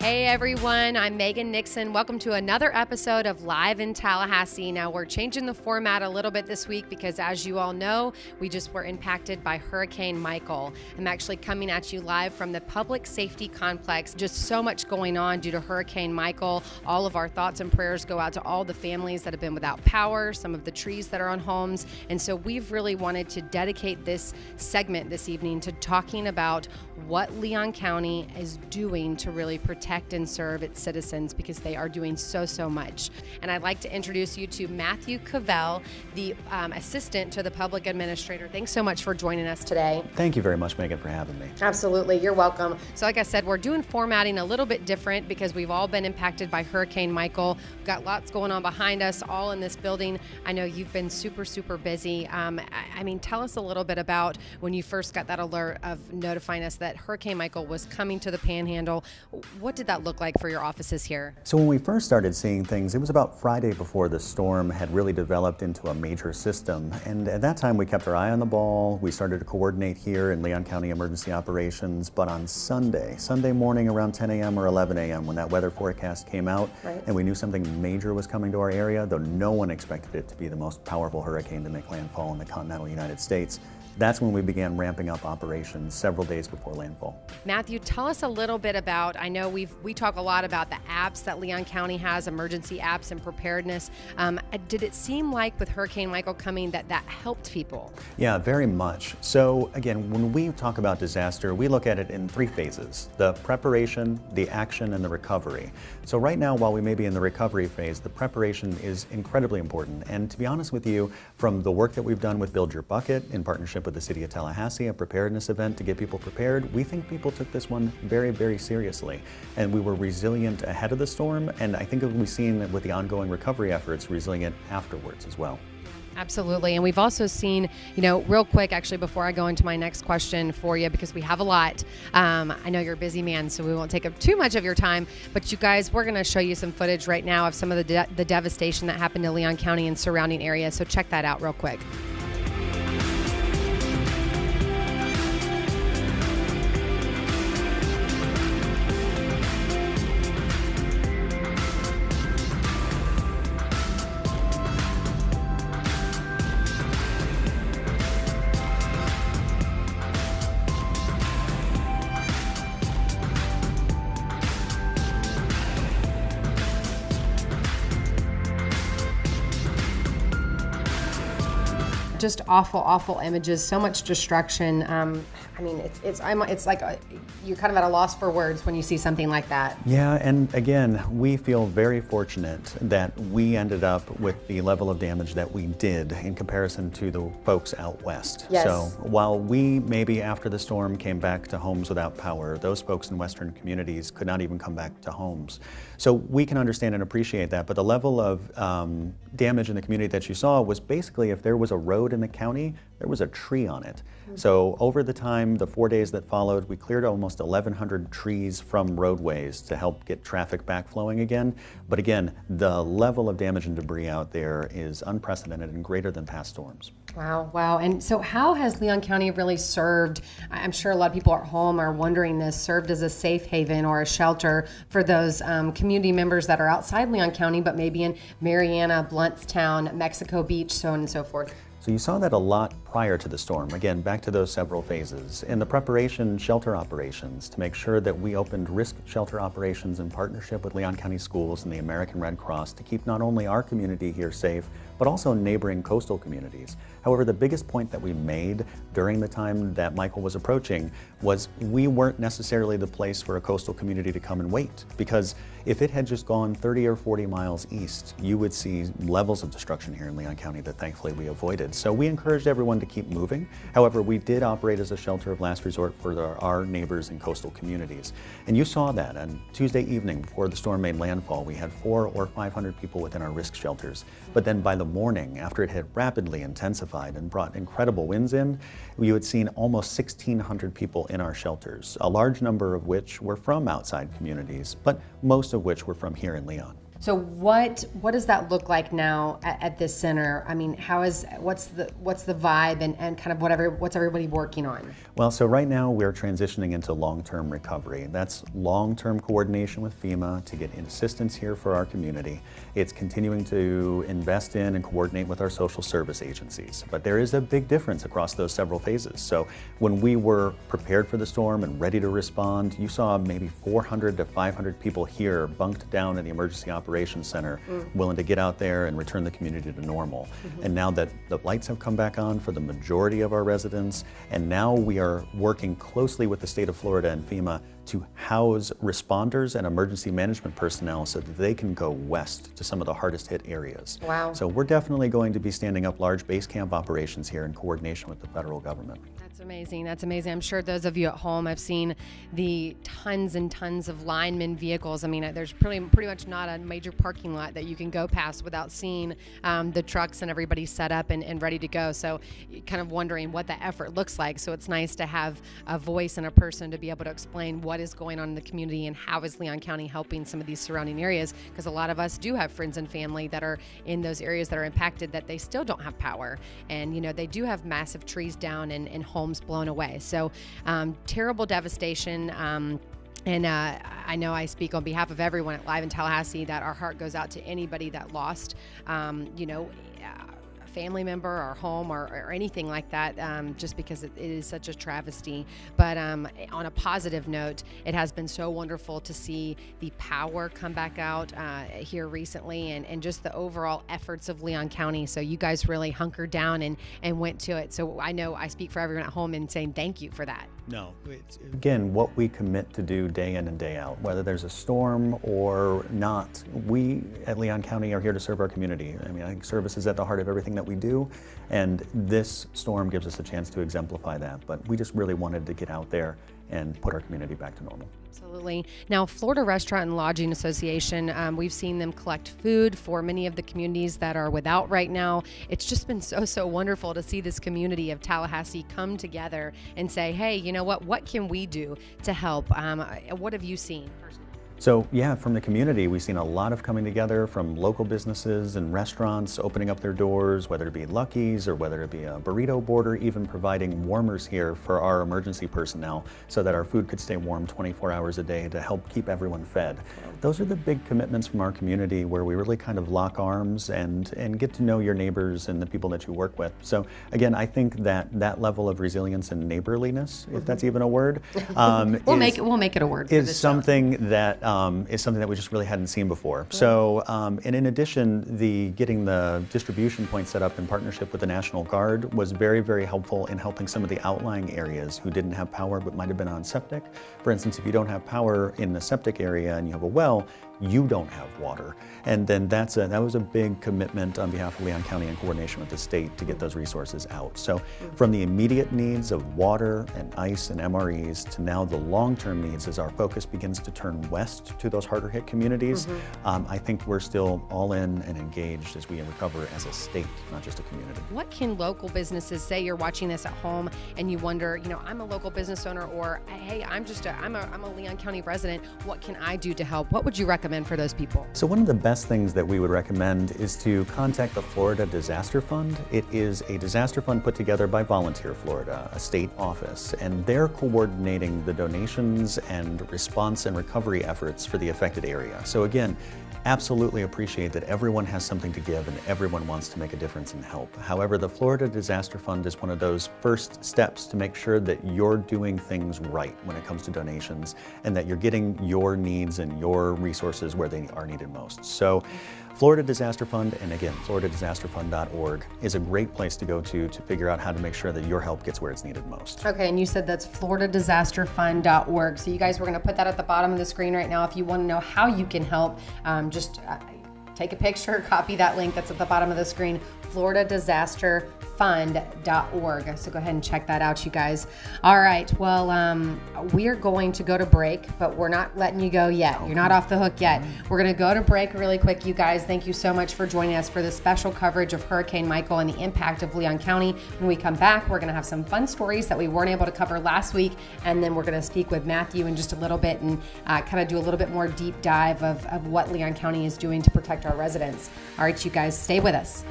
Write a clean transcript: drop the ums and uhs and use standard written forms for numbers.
Hey everyone, I'm Megan Nixon. Welcome to another episode of Live in Tallahassee. Now we're changing the format a little bit this week because as you all know, we just were impacted by Hurricane Michael. I'm actually coming at you live from the Public Safety Complex. Just so much going on due to Hurricane Michael. All of our thoughts and prayers go out to all the families that have been without power, some of the trees that are on homes. And so we've really wanted to dedicate this segment this evening to talking about what Leon County is doing to really protect and serve its citizens because they are doing so much. And I'd like to introduce you to Matthew Cavell, the assistant to the public administrator. Thanks so much for joining us today. Thank you very much, Megan, for having me. Absolutely, you're welcome. So like I said, we're doing formatting a little bit different because we've all been impacted by Hurricane Michael. We've got lots going on behind us, all in this building. I know you've been super busy. I mean, tell us a little bit about when you first got that alert of notifying us that Hurricane Michael was coming to the Panhandle. What did that look like for your offices here? So when we first started seeing things, it was about Friday before the storm had really developed into a major system. And at that time, we kept our eye on the ball. We started to coordinate here in Leon County Emergency Operations. But on Sunday morning around 10 a.m. or 11 a.m. when that weather forecast came out, right, and we knew something major was coming to our area, though no one expected it to be the most powerful hurricane to make landfall in the continental United States, that's when we began ramping up operations several days before landfall. Matthew, tell us a little bit about, I know we talk a lot about the apps that Leon County has, emergency apps and preparedness. Did it seem like with Hurricane Michael coming that helped people? Yeah, very much. So again, when we talk about disaster, we look at it in three phases: the preparation, the action, and the recovery. So right now, while we may be in the recovery phase, the preparation is incredibly important. And to be honest with you, from the work that we've done with Build Your Bucket in partnership with the City of Tallahassee, a preparedness event to get people prepared, we think people took this one very seriously. And we were resilient ahead of the storm, and I think we've seen with the ongoing recovery efforts, resilient afterwards as well. Absolutely. And we've also seen, real quick, actually, before I go into my next question for you, because we have a lot. I know you're a busy man, so we won't take up too much of your time. But you guys, we're going to show you some footage right now of some of the devastation that happened to Leon County and surrounding areas. So check that out real quick. Just awful images, so much destruction. It's like you're kind of at a loss for words when you see something like that. Yeah, and again, we feel very fortunate that we ended up with the level of damage that we did in comparison to the folks out west. Yes. So while we maybe after the storm came back to homes without power, those folks in western communities could not even come back to homes. So we can understand and appreciate that, but the level of damage in the community that you saw was basically if there was a road in the county, there was a tree on it. So over the time, the 4 days that followed, we cleared almost 1,100 trees from roadways to help get traffic back flowing again. But again, the level of damage and debris out there is unprecedented and greater than past storms. Wow. And so how has Leon County really served, I'm sure a lot of people at home are wondering this, served as a safe haven or a shelter for those community members that are outside Leon County, but maybe in Marianna, Bluntstown, Mexico Beach, so on and so forth? So you saw that a lot prior to the storm. Again, back to those several phases. In the preparation shelter operations to make sure that we opened risk shelter operations in partnership with Leon County Schools and the American Red Cross to keep not only our community here safe, but also neighboring coastal communities. However, the biggest point that we made during the time that Michael was approaching was we weren't necessarily the place for a coastal community to come and wait, because if it had just gone 30 or 40 miles east, you would see levels of destruction here in Leon County that thankfully we avoided. So we encouraged everyone to keep moving. However, we did operate as a shelter of last resort for our neighbors in coastal communities. And you saw that on Tuesday evening before the storm made landfall, we had 400 or 500 people within our risk shelters. But then by the morning, after it had rapidly intensified and brought incredible winds in, we had seen almost 1,600 people in our shelters, a large number of which were from outside communities, but most of which were from here in Leon. So what does that look like now at this center? I mean, what's the vibe and kind of what's everybody working on? Well, so right now we're transitioning into long-term recovery. That's long-term coordination with FEMA to get assistance here for our community. It's continuing to invest in and coordinate with our social service agencies. But there is a big difference across those several phases. So when we were prepared for the storm and ready to respond, you saw maybe 400 to 500 people here bunked down in the emergency operations center, willing to get out there and return the community to normal. And now that the lights have come back on for the majority of our residents, and now we are working closely with the state of Florida and FEMA to house responders and emergency management personnel so that they can go west to some of the hardest hit areas. Wow. So we're definitely going to be standing up large base camp operations here in coordination with the federal government. That's amazing. That's amazing. I'm sure those of you at home have seen the tons and tons of lineman vehicles. I mean, there's pretty much not a major parking lot that you can go past without seeing the trucks and everybody set up and ready to go. So kind of wondering what the effort looks like. So it's nice to have a voice and a person to be able to explain what is going on in the community and how is Leon County helping some of these surrounding areas, because a lot of us do have friends and family that are in those areas that are impacted that they still don't have power, and they do have massive trees down and homes blown away. So terrible devastation. And I know I speak on behalf of everyone at Live in Tallahassee that our heart goes out to anybody that lost a family member or home or anything like that, just because it is such a travesty. But on a positive note, it has been so wonderful to see the power come back out here recently, and just the overall efforts of Leon County. So you guys really hunkered down and went to it. So I know I speak for everyone at home in saying thank you for that. No, it's, again, what we commit to do day in and day out, whether there's a storm or not, we at Leon County are here to serve our community. I mean, I think service is at the heart of everything that we do, and this storm gives us a chance to exemplify that. But we just really wanted to get out there and put our community back to normal. Absolutely. Now, Florida Restaurant and Lodging Association, we've seen them collect food for many of the communities that are without right now. It's just been so wonderful to see this community of Tallahassee come together and say, hey, you know what can we do to help? What have you seen personally? So yeah, from the community, we've seen a lot of coming together from local businesses and restaurants opening up their doors, whether it be Lucky's or whether it be a burrito border, even providing warmers here for our emergency personnel so that our food could stay warm 24 hours a day to help keep everyone fed. Those are the big commitments from our community where we really kind of lock arms and get to know your neighbors and the people that you work with. So again, I think that level of resilience and neighborliness, if that's even a word, we'll make it a word for is this something show. That is something that we just really hadn't seen before. Yeah. So, and in addition, getting the distribution point set up in partnership with the National Guard was very, very helpful in helping some of the outlying areas who didn't have power but might have been on septic. For instance, if you don't have power in the septic area and you have a well, you don't have water. And then that was a big commitment on behalf of Leon County in coordination with the state to get those resources out. So from the immediate needs of water and ice and MREs to now the long-term needs as our focus begins to turn west to those harder hit communities, I think we're still all in and engaged as we recover as a state, not just a community. What can local businesses, say you're watching this at home and you wonder, I'm a local business owner, or hey, I'm a Leon County resident, what can I do to help? What would you recommend for those people? So one of the best things that we would recommend is to contact the Florida Disaster Fund. It is a disaster fund put together by Volunteer Florida, a state office, and they're coordinating the donations and response and recovery efforts for the affected area. So again, absolutely appreciate that everyone has something to give and everyone wants to make a difference and help. However, the Florida Disaster Fund is one of those first steps to make sure that you're doing things right when it comes to donations and that you're getting your needs and your resources where they are needed most. So Florida Disaster Fund, and again, floridadisasterfund.org is a great place to go to figure out how to make sure that your help gets where it's needed most. Okay, and you said that's floridadisasterfund.org. So you guys, we're going to put that at the bottom of the screen right now. If you want to know how you can help, just take a picture, copy that link that's at the bottom of the screen. floridadisasterfund.org. So go ahead and check that out, you guys. All right. Well, we are going to go to break, but we're not letting you go yet. You're not off the hook yet. We're going to go to break really quick, you guys. Thank you so much for joining us for this special coverage of Hurricane Michael and the impact of Leon County. When we come back, we're going to have some fun stories that we weren't able to cover last week, and then we're going to speak with Matthew in just a little bit and kind of do a little bit more deep dive of what Leon County is doing to protect our residents. All right, you guys, stay with us.